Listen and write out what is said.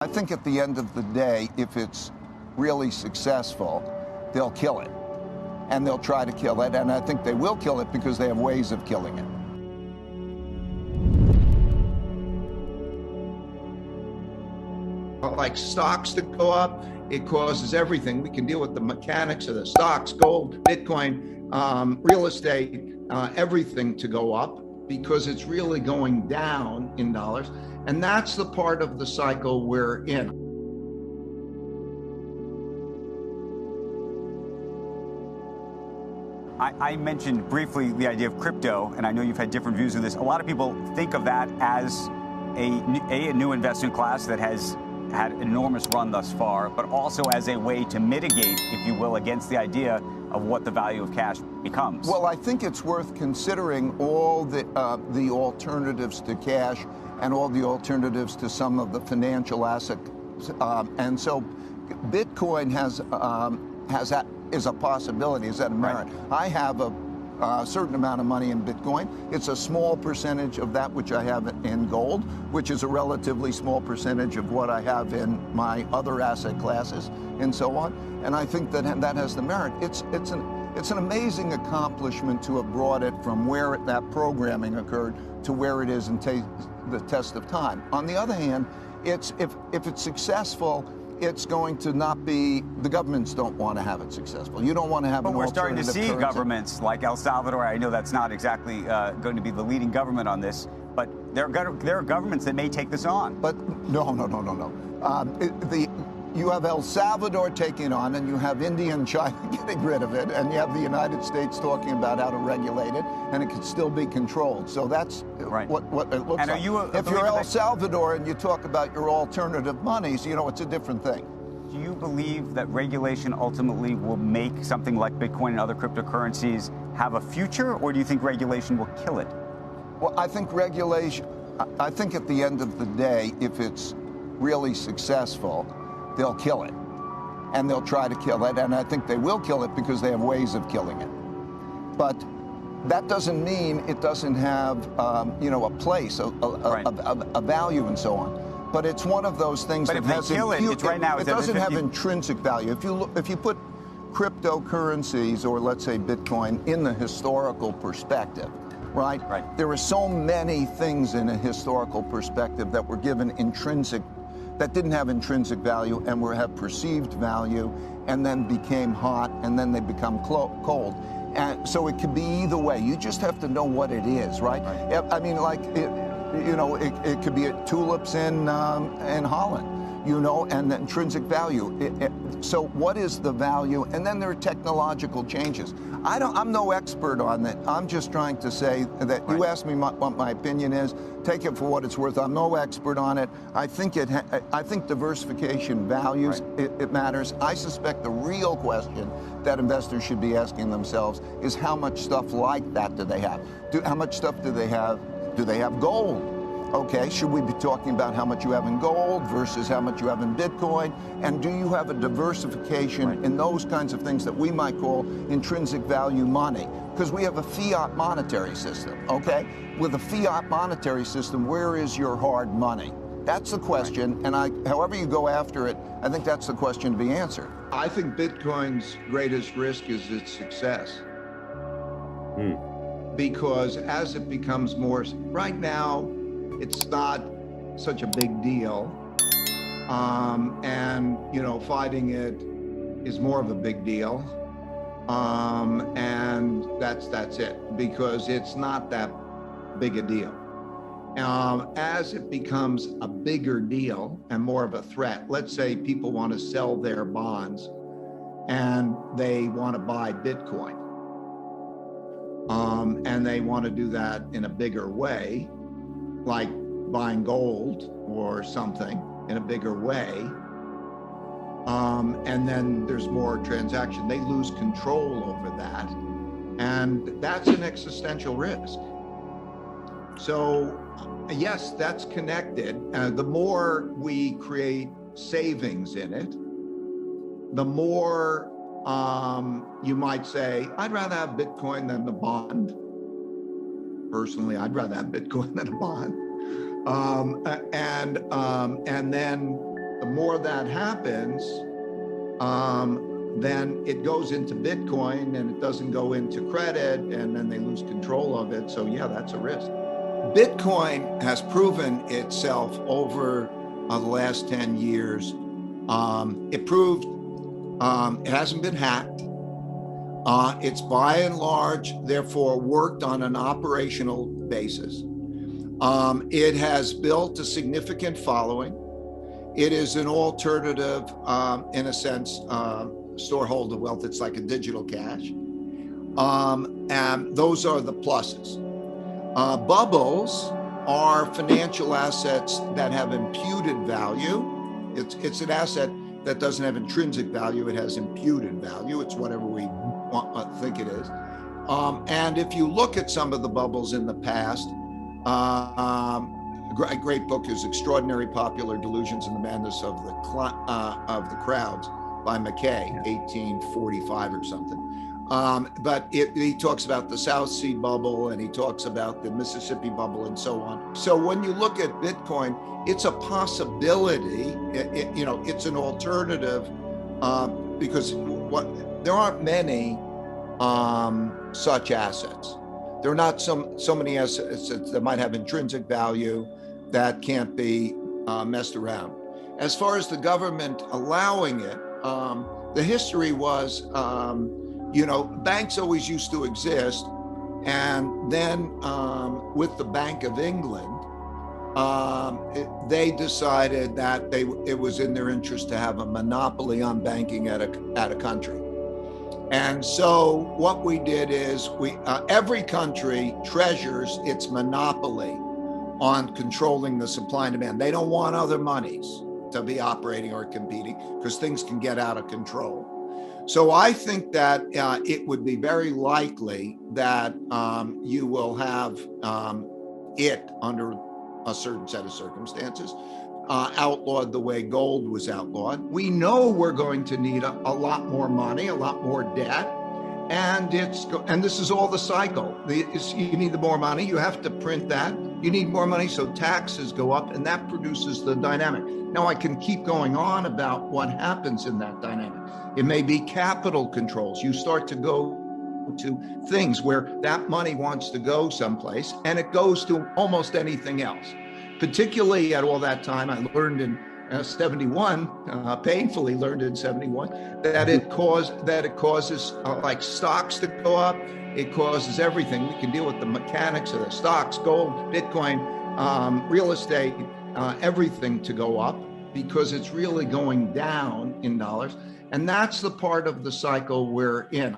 I think at the end of the day, if it's really successful, they'll kill it. And they'll try to kill it, and I think they will kill it because they have ways of killing it. Like stocks that go up, it causes everything. We can deal with the mechanics of the stocks, gold, Bitcoin, real estate, everything to go up because it's really going down in dollars. And that's the part of the cycle we're in. I mentioned briefly the idea of crypto, and I know you've had different views of this. A lot of people think of that as a new investment class that has had an enormous run thus far, but also as a way to mitigate, if you will, against the idea of what the value of cash becomes. Well, I think it's worth considering all the alternatives to cash and all the alternatives to some of the financial assets. And so Bitcoin is a possibility, is that a merit? Right. I have a certain amount of money in Bitcoin. It's a small percentage of that which I have in gold, which is a relatively small percentage of what I have in my other asset classes and so on. And I think that has the merit. It's an amazing accomplishment to have brought it from where that programming occurred to where it is and the test of time. On the other hand, if it's successful, it's going to not be, the governments don't want to have it successful. You don't want to have an alternative currency. But we're starting to see governments like El Salvador. I know that's not exactly going to be the leading government on this, but there are governments that may take this on. But no. You have El Salvador taking it on, and you have India and China getting rid of it, and you have the United States talking about how to regulate it, and it can still be controlled. So that's right. what it looks and like. If you're El Salvador and you talk about your alternative monies, it's a different thing. Do you believe that regulation ultimately will make something like Bitcoin and other cryptocurrencies have a future, or do you think regulation will kill it? Well, I think regulation, I think at the end of the day, if it's really successful, they'll kill it, and they'll try to kill it, and I think they will kill it because they have ways of killing it. But that doesn't mean it doesn't have, a place, a value, and so on. But it's one of those things that has. It doesn't have intrinsic value. If you put cryptocurrencies, or let's say Bitcoin, in the historical perspective, right? There are so many things in a historical perspective that were given that didn't have intrinsic value and have perceived value, and then became hot, and then they become cold. And so it could be either way. You just have to know what it is, right? I mean, like, it could be tulips in Holland, and the intrinsic value. So what is the value? And then there are technological changes. I'm no expert on that. I'm just trying to say that you asked me what my opinion is. Take it for what it's worth. I'm no expert on it. I think diversification values. It matters. I suspect the real question that investors should be asking themselves is how much stuff like that do they have? How much stuff do they have? Do they have gold? Okay, should we be talking about how much you have in gold versus how much you have in Bitcoin? And do you have a diversification in those kinds of things that we might call intrinsic value money? Because we have a fiat monetary system, okay? With a fiat monetary system, where is your hard money? That's the question, and however you go after it, I think that's the question to be answered. I think Bitcoin's greatest risk is its success. Because as it becomes more, right now, it's not such a big deal, and fighting it is more of a big deal, and that's it, because it's not that big a deal. As it becomes a bigger deal and more of a threat, let's say people want to sell their bonds and they want to buy Bitcoin, and they want to do that in a bigger way, like buying gold or something in a bigger way, and then there's more transaction. They lose control over that, and that's an existential risk. So yes, that's connected. The more we create savings in it, the more you might say, I'd rather have Bitcoin than the bond. Personally, I'd rather have Bitcoin than a bond. And then more that happens, then it goes into Bitcoin and it doesn't go into credit, and then they lose control of it. So yeah, that's a risk. Bitcoin has proven itself over the last 10 years. It proved it hasn't been hacked. It's by and large, therefore, worked on an operational basis. It has built a significant following. It is an alternative, in a sense, storehold of wealth. It's like a digital cash. And those are the pluses. Bubbles are financial assets that have imputed value. It's an asset that doesn't have intrinsic value. It has imputed value. It's whatever we think it is. And if you look at some of the bubbles in the past, a great book is Extraordinary Popular Delusions and the Madness of the Crowds by McKay, 1845 or something. But he talks about the South Sea bubble, and he talks about the Mississippi bubble, and so on. So when you look at Bitcoin, it's a possibility. It's an alternative because there aren't many such assets. There are not so many assets that might have intrinsic value that can't be messed around. As far as the government allowing it, the history was, banks always used to exist, and then with the Bank of England, they decided that it was in their interest to have a monopoly on banking at a country. And so what we did is every country treasures its monopoly on controlling the supply and demand. They don't want other monies to be operating or competing because things can get out of control. So I think that it would be very likely that you will have it under a certain set of circumstances outlawed the way gold was outlawed. We know we're going to need a lot more money, a lot more debt, and this is all the cycle. You need the more money, you have to print that. You need more money, so taxes go up, and that produces the dynamic. Now I can keep going on about what happens in that dynamic. It may be capital controls. You start to go to things where that money wants to go someplace, and it goes to almost anything else. Particularly at all that time, I learned in 71, painfully learned in 71, that it causes like stocks to go up. It causes everything. We can deal with the mechanics of the stocks, gold, Bitcoin, real estate, everything to go up because it's really going down in dollars. And that's the part of the cycle we're in.